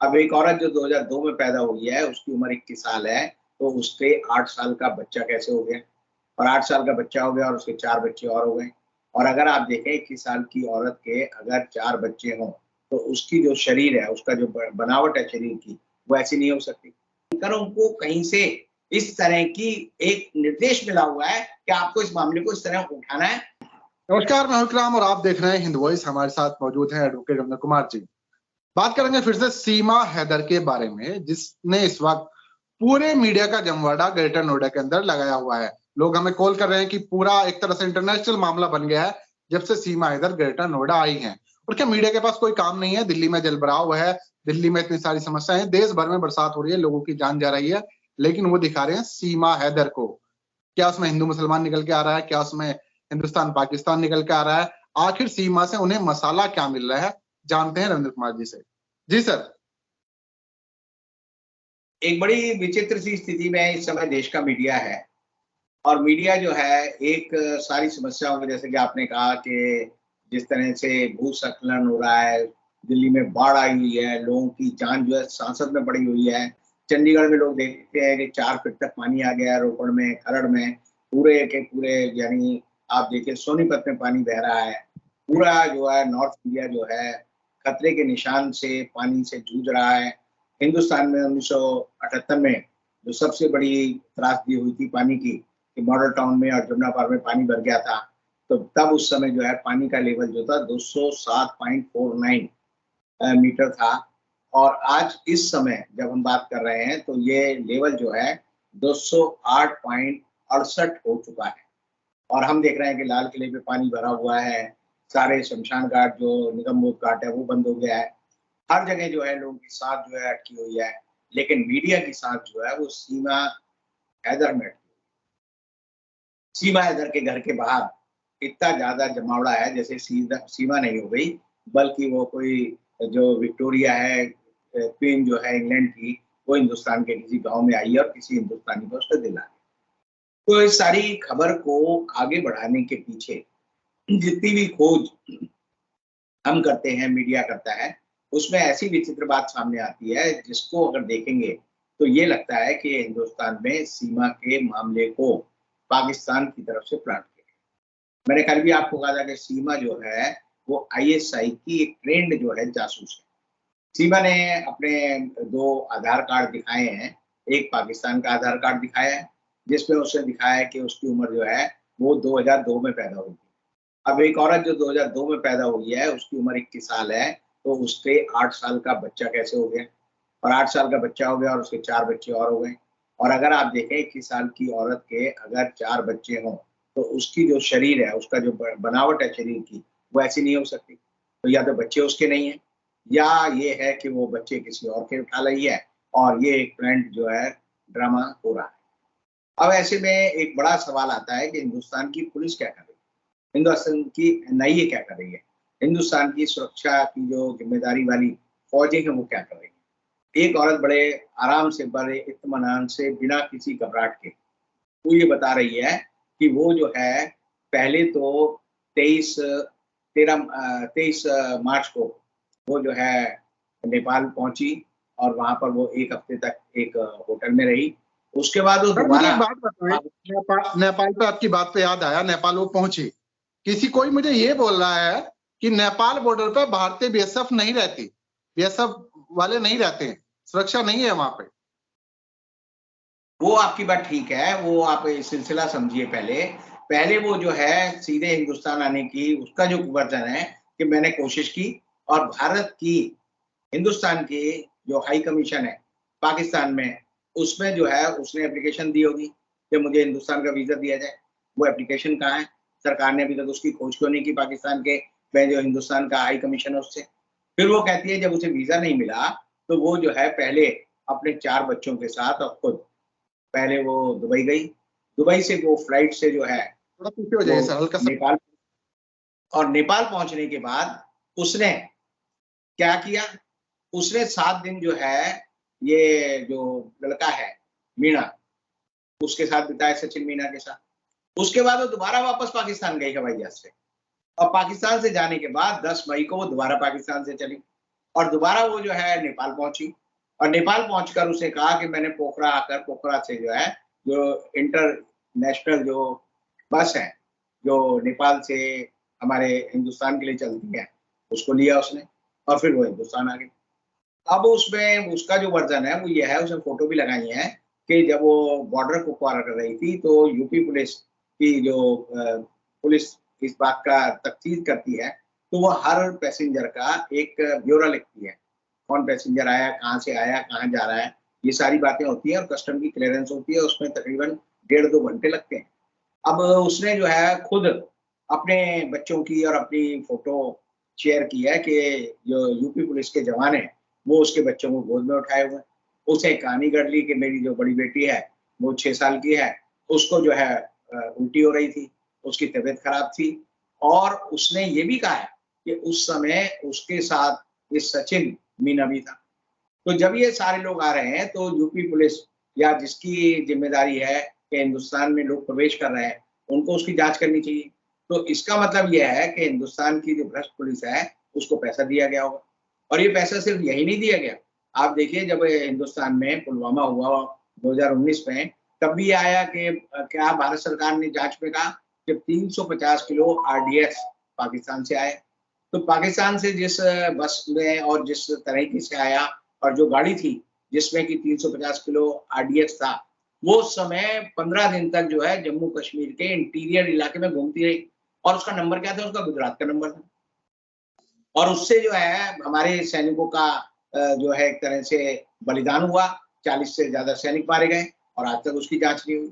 अब एक औरत जो 2002 में पैदा हुई है, उसकी उम्र 21 साल है, तो उसके 8 साल का बच्चा कैसे हो गया? और 8 साल का बच्चा हो गया और उसके 4 बच्चे और हो गए। और अगर आप देखें 21 साल की औरत के अगर 4 बच्चे हों, तो उसकी जो शरीर है, उसका जो बनावट है शरीर की, वो ऐसी नहीं हो सकती। अगर उनको कहीं से इस तरह की एक निर्देश मिला हुआ है कि आपको इस मामले को इस तरह उठाना है। नमस्कार, मैं विक्राम और आप देख रहे हैं हिंद वॉइस। हमारे साथ मौजूद हैं एडवोकेट रविंद्र कुमार जी। बात करेंगे फिर से सीमा हैदर के बारे में, जिसने इस वक्त पूरे मीडिया का जमवाड़ा ग्रेटर नोएडा के अंदर लगाया हुआ है। लोग हमें कॉल कर रहे हैं कि पूरा एक तरह से इंटरनेशनल मामला बन गया है जब से सीमा हैदर ग्रेटर नोएडा आई हैं। और क्या मीडिया के पास कोई काम नहीं है? दिल्ली में जलभराव है, दिल्ली में इतनी सारी समस्याएं हैं, देश भर में बरसात हो रही है, लोगों की जान जा रही है, लेकिन वो दिखा रहे हैं सीमा हैदर को। क्या उसमें हिंदू मुसलमान निकल के आ रहा है? क्या उसमें हिंदुस्तान पाकिस्तान निकल के आ रहा है? आखिर सीमा से उन्हें मसाला क्या मिल रहा है? जानते हैं रविंद्र कुमार जी से। जी सर। एक बड़ी विचित्र सी स्थिति में इस समय देश का मीडिया है। और मीडिया जो है एक सारी समस्याओं में, जैसे कि आपने कहा कि जिस तरह से भूस्खलन हो रहा है, दिल्ली में बाढ़ आई हुई है, लोगों की जान जो है सांसत में पड़ी हुई है। चंडीगढ़ में लोग देखते हैं कि 4 फीट तक पानी आ गया है, रोपड़ में, खरड़ में, पूरे के पूरे, यानी आप देखिए सोनीपत में पानी बह रहा है। पूरा जो है नॉर्थ इंडिया जो है खतरे के निशान से पानी से जूझ रहा है। हिंदुस्तान में 1978 में जो सबसे बड़ी त्रासदी हुई थी पानी की, कि मॉडल टाउन में और जमुना पार में पानी भर गया था, तो तब उस समय जो है पानी का लेवल जो था 207.49 मीटर था। और आज इस समय जब हम बात कर रहे हैं तो ये लेवल जो है 208.68 हो चुका है। और हम देख रहे हैं कि लाल किले पे पानी भरा हुआ है, सारे शमशान घाट जो निगम बोध घाट है वो बंद हो गया है। हर जगह जो है लोगों की सांस जो है अटकी हुई है, लेकिन मीडिया की सांस जो है वो सीमा हैदर में। सीमा हैदर के घर के बाहर इतना ज्यादा जमावड़ा है, जैसे सीमा नहीं हो गई, बल्कि वो कोई जो विक्टोरिया है, क्वीन जो है इंग्लैंड की, वो हिंदुस्तान के किसी गांव में आई है और किसी हिंदुस्तानी को उसको दिला। तो इस सारी खबर को आगे बढ़ाने के पीछे जितनी भी खोज हम करते हैं, मीडिया करता है, उसमें ऐसी विचित्र बात सामने आती है जिसको अगर देखेंगे तो ये लगता है कि हिंदुस्तान में सीमा के मामले को पाकिस्तान की तरफ से प्लाट किया। मैंने कल भी आपको कहा था कि सीमा जो है वो आईएसआई की एक ट्रेंड जो है जासूस है। सीमा ने अपने 2 आधार कार्ड दिखाए हैं। एक पाकिस्तान का आधार कार्ड दिखाया है, जिसमें उसने दिखाया है कि उसकी उम्र जो है वो 2002 में पैदा हुई थी। अब एक औरत जो 2002 में पैदा हुई है, उसकी उम्र 21 साल है, तो उसके 8 साल का बच्चा कैसे हो गया? और 8 साल का बच्चा हो गया और उसके 4 बच्चे और हो गए। और अगर आप देखें 21 साल की औरत के अगर 4 बच्चे हों, तो उसकी जो शरीर है, उसका जो बनावट है शरीर की, वो ऐसी नहीं हो सकती। तो या तो बच्चे उसके नहीं हैं, या ये है कि वो बच्चे किसी और के उठा रही है और ये एक प्लांट जो है ड्रामा हो रहा है। अब ऐसे में एक बड़ा सवाल आता है कि हिंदुस्तान की पुलिस क्या कर रही है? हिंदुस्तान की एनआईए क्या कर रही है? हिंदुस्तान की सुरक्षा की जो जिम्मेदारी वाली फौजें हैं वो क्या कर रही है? एक औरत बड़े आराम से, बड़े इत्मीनान से, बिना किसी घबराहट के वो ये बता रही है कि वो जो है पहले तो 23 मार्च को वो जो है नेपाल पहुंची और वहां पर वो 1 हफ्ते तक एक होटल में रही। उसके बाद वो सर मुझे दोबारा एक बात बताएं, नेपाल पे आपकी बात पे याद आया, नेपाल वो पहुंची, कोई मुझे ये बोल रहा है कि नेपाल बॉर्डर पे भारतीय बीएसएफ नहीं रहती, बीएसएफ वाले नहीं रहते हैं, सुरक्षा नहीं है वहां पे। वो आपकी बात ठीक है, वो आप सिलसिला समझिए। पहले वो जो है सीधे हिंदुस्तान आने की उसका जो वर्जन है कि मैंने कोशिश की और भारत की, हिंदुस्तान की जो हाई कमीशन है पाकिस्तान में, उसमें जो है उसने एप्लीकेशन दी होगी कि मुझे हिंदुस्तान का वीजा दिया जाए। वो एप्लीकेशन कहाँ है? सरकार ने अभी तक उसकी खोज क्यों नहीं की पाकिस्तान के, मैं जो हिंदुस्तान का हाई कमीशन है उससे। फिर वो कहती है जब उसे वीजा नहीं मिला तो वो जो है पहले अपने 4 बच्चों के साथ और खुद पहले वो दुबई गई। दुबई से वो फ्लाइट से जो है थोड़ा पीछे हो वो जाइए सर, हल्का सा। नेपाल, और नेपाल पहुंचने के बाद उसने क्या किया? उसने 7 दिन जो है ये जो लड़का है मीणा, उसके साथ बिताए, सचिन मीणा के साथ। उसके बाद वो दोबारा वापस पाकिस्तान गई हवाई जहाज से, और पाकिस्तान से जाने के बाद 10 मई को वो दोबारा पाकिस्तान से चली। और दोबारा वो जो है नेपाल पहुंची और नेपाल पहुंचकर उसने कहा कि मैंने पोखरा आकर पोखरा से जो है जो इंटरनेशनल जो बस है जो नेपाल से हमारे हिंदुस्तान के लिए चलती है उसको लिया उसने और फिर वो हिंदुस्तान आ गई। अब उसमें उसका जो वर्जन है वो ये है, उसने फोटो भी लगाई है कि जब वो बॉर्डर को पार कर रही थी तो यूपी पुलिस की जो पुलिस इस बात का तफ्तीश करती है तो वो हर पैसेंजर का एक ब्यौरा लिखती है, कौन पैसेंजर आया, कहाँ से आया, कहाँ जा रहा है, ये सारी बातें होती है और कस्टम की क्लियरेंस होती है, उसमें तकरीबन 1.5-2 घंटे लगते हैं। अब उसने जो है खुद अपने बच्चों की और अपनी फोटो शेयर की है कि जो यूपी पुलिस के जवान हैं वो उसके बच्चों को गोद में उठाए हुए हैं। उसे कहानी गढ़ ली कि मेरी जो बड़ी बेटी है वो 6 साल की है, उसको जो है उल्टी हो रही थी, उसकी तबीयत खराब थी और उसने ये भी कहा है कि उस समय उसके साथ ये सचिन मीना भी था। तो जब ये सारे लोग आ रहे हैं तो यूपी पुलिस या जिसकी जिम्मेदारी है कि हिंदुस्तान में लोग प्रवेश कर रहे हैं, उनको उसकी जांच करनी चाहिए। तो इसका मतलब यह है कि हिंदुस्तान की जो भ्रष्ट पुलिस है, उसको पैसा दिया गया होगा और ये पैसा सिर्फ यही नहीं दिया गया। आप देखिए जब हिंदुस्तान में पुलवामा हुआ 2019 में, तब भी ये आया कि क्या भारत सरकार ने जांच में कहा कि 350 किलो आरडीएक्स पाकिस्तान से आए। तो पाकिस्तान से जिस बस में और जिस तरीके से आया और जो गाड़ी थी जिसमें कि 350 किलो आरडीएक्स था, वो उस समय 15 दिन तक जो है जम्मू कश्मीर के इंटीरियर इलाके में घूमती रही और उसका नंबर क्या था? उसका गुजरात का नंबर था और उससे जो है हमारे सैनिकों का जो है एक तरह से बलिदान हुआ, 40 से ज्यादा सैनिक मारे गए और आज तक उसकी जांच नहीं हुई।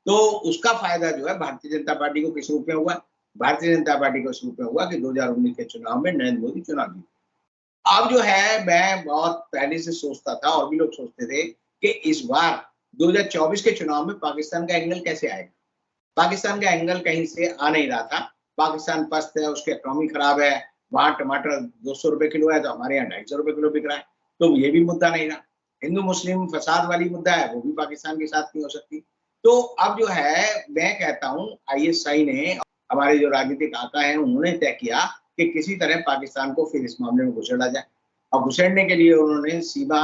तो उसका फायदा जो है भारतीय जनता पार्टी को किस रूप में हुआ? भारतीय जनता पार्टी को इस रूप में हुआ कि 2019 के चुनाव में नरेंद्र मोदी चुनाव जीते। अब जो है मैं बहुत पहले से सोचता था और भी लोग सोचते थे कि इस बार 2024 के चुनाव में पाकिस्तान का एंगल कैसे आएगा। पाकिस्तान का एंगल कहीं से आ नहीं रहा था। पाकिस्तान पस्त है, उसकी इकोनॉमी खराब है, वहां टमाटर 200 रुपए किलो है तो हमारे यहाँ 250 रुपए किलो बिक रहा है, तो ये भी मुद्दा नहीं रहा। हिंदू मुस्लिम फसाद वाली मुद्दा है, वो भी पाकिस्तान के साथ नहीं हो सकती। तो अब जो है मैं कहता हूँ ISI ने, हमारे जो राजनीतिक आका है उन्होंने तय किया कि किसी तरह पाकिस्तान को फिर इस मामले में घुसेड़ा जाए और घुसेड़ने के लिए उन्होंने सीमा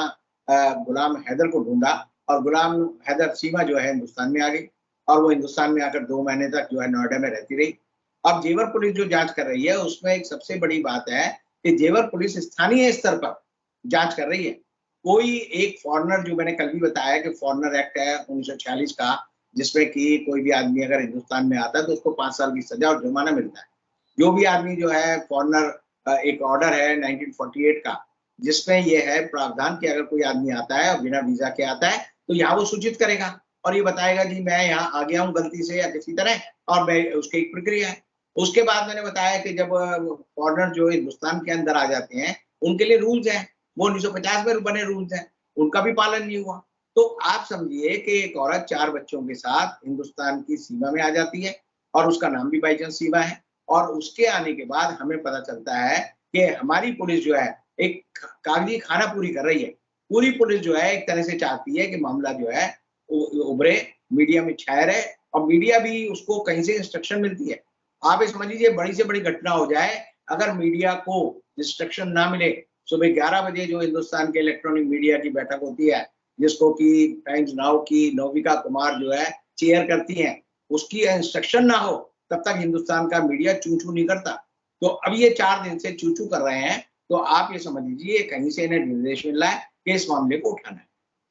गुलाम हैदर को ढूंढा और गुलाम हैदर सीमा जो है हिंदुस्तान में आ गई और वो हिंदुस्तान में आकर 2 महीने तक जो है नोएडा में रहती रही। अब जेवर पुलिस जो जांच कर रही है उसमें एक सबसे बड़ी बात है कि जेवर पुलिस स्थानीय स्तर पर जांच कर रही है। कोई एक फॉरेनर, जो मैंने कल भी बताया कि फॉरेनर एक्ट है 1946 का, जिसमें कि कोई भी आदमी अगर हिंदुस्तान में आता है तो उसको 5 साल की सजा और जुर्माना मिलता है। जो भी आदमी जो है फॉरेनर, एक ऑर्डर है 1948 का जिसमें ये है प्रावधान कि अगर कोई आदमी आता है और बिना वीजा के आता है तो यहाँ वो सूचित करेगा और ये बताएगा जी मैं यहाँ आ गया हूँ गलती से या किसी तरह, और मैं उसकी एक प्रक्रिया है। उसके बाद मैंने बताया कि जब फॉरेनर जो हिंदुस्तान के अंदर आ जाते हैं उनके लिए रूल्स हैं, वो 1950 में बने रूल्स हैं, उनका भी पालन नहीं हुआ। तो आप समझिए कि एक औरत 4 बच्चों के साथ हिंदुस्तान की सीमा में आ जाती है और उसका नाम भी बाई चांस सीमा है और उसके आने के बाद हमें पता चलता है कि हमारी पुलिस जो है एक कागजी खाना पूरी कर रही है। पूरी पुलिस जो है एक तरह से चाहती है कि मामला जो है उभरे, मीडिया में छाया रहे और मीडिया भी उसको कहीं से इंस्ट्रक्शन मिलती है। आप ये समझ लीजिए बड़ी से बड़ी घटना हो जाए, अगर मीडिया को इंस्ट्रक्शन ना मिले, सुबह 11 बजे जो हिंदुस्तान के इलेक्ट्रॉनिक मीडिया की बैठक होती है जिसको कि टाइम्स नाउ की नौविका कुमार जो है चेयर करती हैं, उसकी इंस्ट्रक्शन ना हो तब तक हिंदुस्तान का मीडिया चू-चू नहीं करता। तो अब ये 4 दिन से चू-चू कर रहे हैं, तो आप ये समझ लीजिए कहीं से इन्हें निर्देश मिल रहा है कि इस मामले को उठाना है।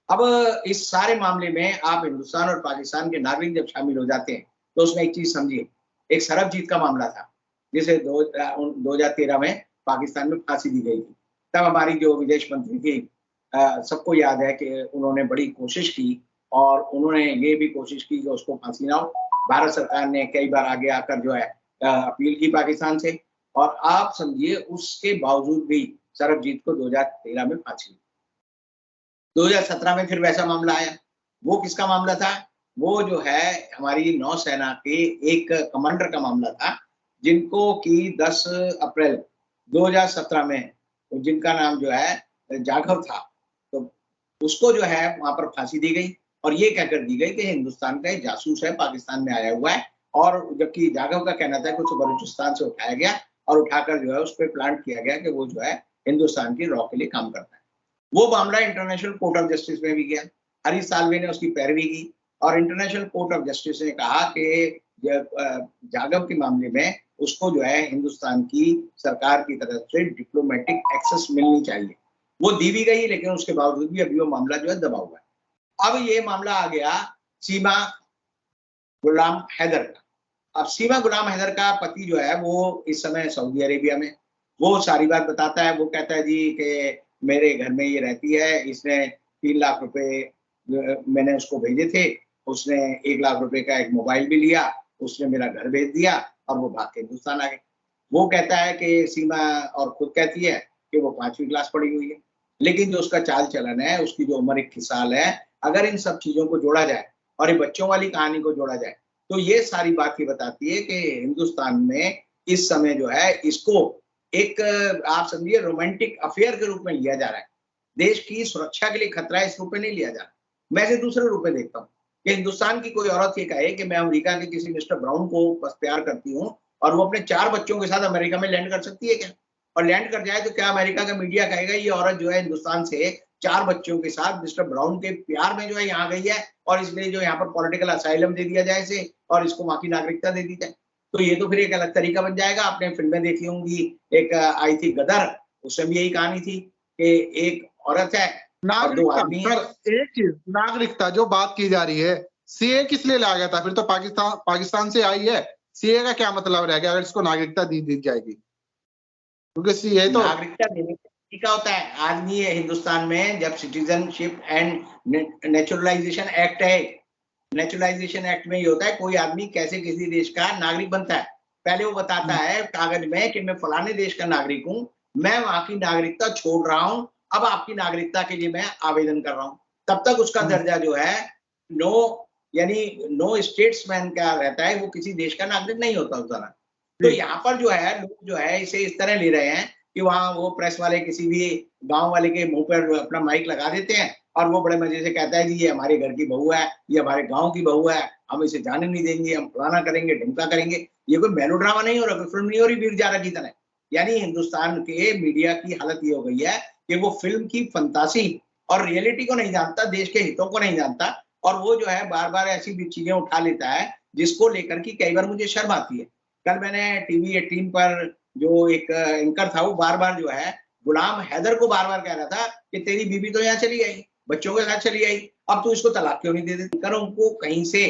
अब इस सारे मामले में आप हिंदुस्तान और पाकिस्तान के नागरिक जब शामिल हो जाते हैं, तो उसमें एक चीज समझिए, एक सरबजीत का मामला था, जिसे 2013 में पाकिस्तान में फांसी दी गई थी। तब हमारी जो विदेश मंत्री थी, सबको याद है कि उन्होंने बड़ी कोशिश की और उन्होंने ये भी कोशिश की कि उसको फांसी ना हो। भारत सरकार ने कई बार आगे आकर जो है अपील की पाकिस्तान से और आप समझिए उसके बावजूद भी सरबजीत को 2013 में फांसी। 2017 में फिर वैसा मामला आया। वो किसका मामला था? वो जो है हमारी नौसेना के एक कमांडर का मामला था, जिनको कि 10 अप्रैल 2017 में, जिनका नाम जो है जाघव था, तो उसको जो है वहां पर फांसी दी गई और ये कहकर दी गई कि हिंदुस्तान का एक जासूस है, पाकिस्तान में आया हुआ है। और जबकि जाघव का कहना था कि उसे बलूचिस्तान से उठाया गया और उठाकर जो है उस पर प्लांट किया गया कि वो जो है हिंदुस्तान की रॉ के लिए काम करता है। वो मामला इंटरनेशनल कोर्ट ऑफ जस्टिस में भी गया, हरीश साल्वे ने उसकी पैरवी की और इंटरनेशनल कोर्ट ऑफ जस्टिस ने कहा कि जाधव के मामले में उसको जो है हिंदुस्तान की सरकार की तरफ से डिप्लोमेटिक एक्सेस मिलनी चाहिए। वो दी भी गई, लेकिन उसके बावजूद भी अभी वो मामला जो है दबा हुआ है। अब ये मामला आ गया सीमा गुलाम हैदर का। अब सीमा गुलाम हैदर का पति जो है वो इस समय सऊदी अरेबिया में, वो सारी बात बताता है। वो कहता है जी कि मेरे घर में ये रहती है, इसने 3 लाख रुपए मैंने उसको भेजे थे, उसने 1 लाख रुपए का एक मोबाइल भी लिया, उसने मेरा घर भेज दिया और वो भाग के हिंदुस्तान आ गए। वो कहता है कि सीमा और खुद कहती है कि वो 5वीं क्लास पढ़ी हुई है, लेकिन जो उसका चाल चलन है, उसकी जो उम्र 21 साल है, अगर इन सब चीजों को जोड़ा जाए और ये बच्चों वाली कहानी को जोड़ा जाए, तो ये सारी बात ही बताती है कि हिंदुस्तान में इस समय जो है इसको एक आप समझिए रोमांटिक अफेयर के रूप में लिया जा रहा है। देश की सुरक्षा के लिए खतरा है, इस रूप में नहीं लिया जा रहा। मैं इसे दूसरे रूप में देखता हूँ कि हिंदुस्तान की कोई औरत ये कहे कि मैं अमेरिका के किसी मिस्टर ब्राउन को बस प्यार करती हूँ और वो अपने 4 बच्चों के साथ अमेरिका में लैंड कर सकती है क्या? और लैंड कर जाए तो क्या अमेरिका का मीडिया कहेगा ये औरत जो है हिंदुस्तान से 4 बच्चों के साथ मिस्टर ब्राउन के प्यार में जो है यहाँ गई है और इसलिए जो यहाँ पर पॉलिटिकल असाइलम दे दिया जाए इसे और इसको वहां की नागरिकता दे दी जाए? तो ये तो फिर एक अलग तरीका बन जाएगा। आपने फिल्में देखी होंगी, एक आई थी गदर, उसमें भी यही कहानी थी कि एक औरत है और 2 नागरिकता आदमी है। सर, एक चीज नागरिकता जो बात की जा रही है, सीए किस लिए लाया गया था? फिर तो पाकिस्तान से आई है, सीए का क्या मतलब रह गया अगर इसको नागरिकता दी जाएगी? क्योंकि सीए तो नागरिकता देने का तरीका होता है। आदमी है हिंदुस्तान में जब सिटीजनशिप एंड नेचुरलाइजेशन एक्ट है, नेचुरलाइजेशन एक्ट में ये होता है कोई आदमी कैसे किसी देश का नागरिक बनता है। पहले वो बताता है कागज में कि मैं फलाने देश का नागरिक हूँ, मैं वहां की नागरिकता छोड़ रहा हूँ, अब आपकी नागरिकता के लिए मैं आवेदन कर रहा हूँ। तब तक उसका दर्जा जो है नो, यानी नो स्टेट्समैन का रहता है, वो किसी देश का नागरिक नहीं होता उस दौरान। तो यहाँ पर जो है लोग जो है इसे इस तरह ले रहे हैं कि वहां वो प्रेस वाले किसी भी गांव वाले के मुंह पर अपना माइक लगा देते हैं और वो बड़े मजे से कहता है जी ये हमारे घर की बहू है, ये हमारे गांव की बहू है, हम इसे जाने नहीं देंगे, हम फलाना करेंगे, ढिमका करेंगे। ये कोई मेलोड्रामा नहीं हो रहा, कोई फिल्म नहीं हो रही वीर जारा की तरह। यानी हिंदुस्तान के मीडिया की हालत ये हो गई है कि वो फिल्म की फंतासी और रियलिटी को नहीं जानता, देश के हितों को नहीं जानता, और वो जो है बार बार ऐसी भी चीजें उठा लेता है जिसको लेकर की कई बार मुझे शर्म आती है। कल मैंने टीवी 18 पर जो एक एंकर था वो बार बार जो है गुलाम हैदर को बार बार कह रहा था कि तेरी बीबी तो यहाँ चली आई, बच्चों के साथ चली आई, अब तू इसको तलाक क्यों नहीं दे देती? कर उनको कहीं से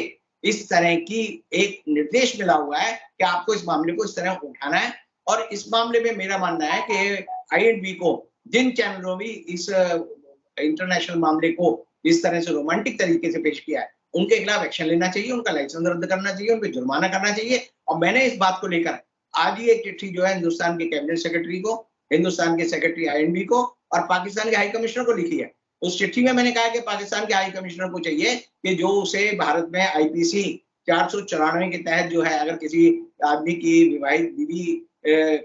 इस तरह की एक निर्देश मिला हुआ है कि आपको इस मामले को इस तरह उठाना है। और इस मामले में मेरा मानना है कि INB को, जिन चैनलों भी इस इंटरनेशनल मामले को इस तरह से रोमांटिक तरीके से पेश किया है, उनके खिलाफ एक्शन लेना चाहिए, उनका लाइसेंस रद्द करना चाहिए, उन पर जुर्माना करना चाहिए। और मैंने इस बात को लेकर आज ही एक चिट्ठी जो है हिंदुस्तान के कैबिनेट सेक्रेटरी को, हिंदुस्तान के सेक्रेटरी INB को और पाकिस्तान के हाई कमिश्नर को लिखी है। उस चिट्ठी में मैंने कहा कि पाकिस्तान के हाई कमिश्नर को चाहिए कि जो उसे भारत में IPC 494 के तहत जो है अगर किसी आदमी की विवाहित बीवी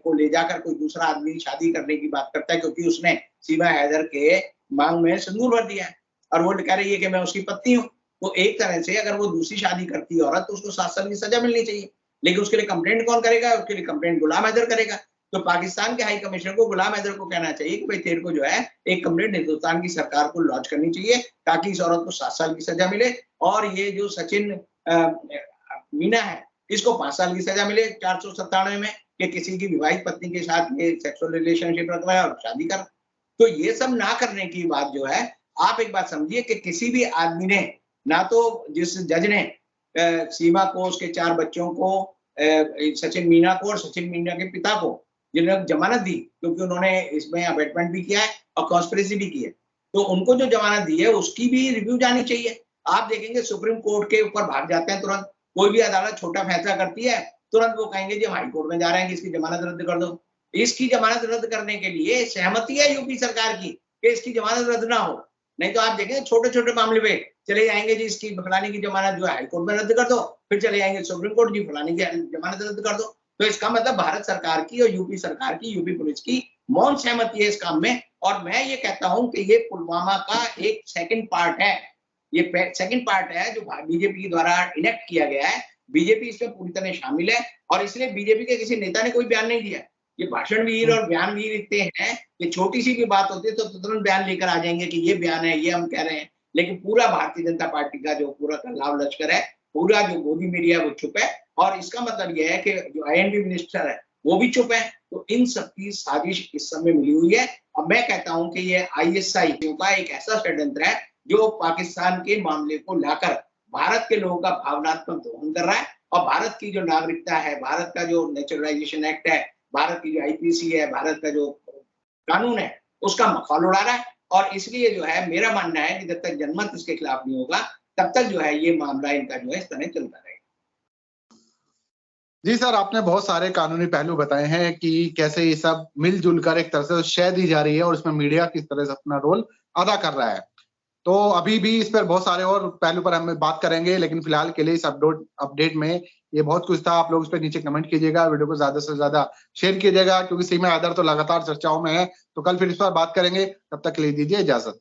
को ले जाकर कोई दूसरा आदमी शादी करने की बात करता है, क्योंकि उसने सीमा हैदर के मांग में सिंदूर भर दिया है और वो कह रही है कि मैं उसकी पत्नी हूँ, तो एक तरह से अगर वो दूसरी शादी करती है औरत तो उसको 7 साल की सजा मिलनी चाहिए। लेकिन उसके लिए कंप्लेंट कौन करेगा? उसके लिए कंप्लेंट गुलाम हैदर करेगा। तो पाकिस्तान के हाई कमिश्नर को गुलाम हैदर को कहना चाहिए कि भाई तेरे को जो है एक कंप्लेंट हिंदुस्तान की सरकार को लॉन्च करनी चाहिए ताकि इस औरत को 7 साल की सजा मिले, और ये जो सचिन मीना है इसको 5 साल की सजा मिले 497 में कि किसी की विवाहित पत्नी के साथ ये सेक्सुअल रिलेशनशिप रख रहा है और शादी कर। तो ये सब ना करने की बात जो है, आप एक बात समझिए कि किसी भी आदमी ने ना तो जिस जज ने सीमा को, उसके 4 बच्चों को, सचिन मीना को और सचिन मीना के पिता को जिन्होंने जमानत दी, क्योंकि उन्होंने इसमें अबेटमेंट भी किया है और कॉन्स्पिरेसी भी की है, तो उनको जो जमानत दी है उसकी भी रिव्यू जानी चाहिए। आप देखेंगे सुप्रीम कोर्ट के ऊपर भाग जाते हैं तुरंत, कोई भी अदालत छोटा फैसला करती है तुरंत वो कहेंगे जी हम हाई कोर्ट में जा रहे हैं कि इसकी जमानत रद्द कर दो। इसकी जमानत रद्द करने के लिए सहमति है यूपी सरकार की कि इसकी जमानत रद्द ना हो, नहीं तो आप देखेंगे छोटे छोटे मामले पे चले जाएंगे जी इसकी फलानी की जमानत जो है हाईकोर्ट में रद्द कर दो, फिर चले जाएंगे सुप्रीम कोर्ट जी फलानी की जमानत रद्द कर दो। तो इसका मतलब भारत सरकार की और यूपी सरकार की, यूपी पुलिस की मौन सहमति है इस काम में। और मैं ये कहता हूं कि ये पुलवामा का एक सेकंड पार्ट है, ये सेकंड पार्ट है जो बीजेपी द्वारा इनेक्ट किया गया है। बीजेपी इसमें पूरी तरह शामिल है और इसलिए बीजेपी के किसी नेता ने कोई बयान नहीं दिया। ये भाषणवीर और बयानवीर इतने हैं कि छोटी सी भी बात होती है तो तुरंत बयान लेकर आ जाएंगे कि ये बयान है, ये हम कह रहे हैं। लेकिन पूरा भारतीय जनता पार्टी का जो पूरा लाव लश्कर है, पूरा जो मोदी मीडिया वो चुप है। और इसका मतलब यह है कि जो आईएनबी मिनिस्टर है वो भी चुप है। तो इन सबकी साजिश इस समय मिली हुई है। अब मैं कहता हूं कि ये आईएसआई का एक ऐसा षड्यंत्र है जो पाकिस्तान के मामले को लाकर भारत के लोगों का भावनात्मक दोहन कर रहा है और भारत की जो नागरिकता है, भारत का जो नेचुरलाइजेशन एक्ट है, भारत की जो आईपीसी है, भारत का जो कानून है, उसका मखौल उड़ा रहा है। और इसलिए जो है मेरा मानना है कि जब तक जनमत इसके खिलाफ नहीं होगा तब तक जो है ये मामला इनका जो है इस तरह चलता रहेगा। जी सर, आपने बहुत सारे कानूनी पहलू बताए हैं कि कैसे ये सब मिलजुल कर एक तरह से शय दी जा रही है और इसमें मीडिया किस तरह से अपना रोल अदा कर रहा है। तो अभी भी इस पर बहुत सारे और पहलू पर हम बात करेंगे, लेकिन फिलहाल के लिए इस अपडेट में ये बहुत कुछ था। आप लोग इस पर नीचे कमेंट कीजिएगा, वीडियो को ज्यादा से ज्यादा शेयर कीजिएगा, क्योंकि सीमा हैदर तो लगातार चर्चाओं में है। तो कल फिर इस पर बात करेंगे, तब तक के लिए दीजिए इजाजत।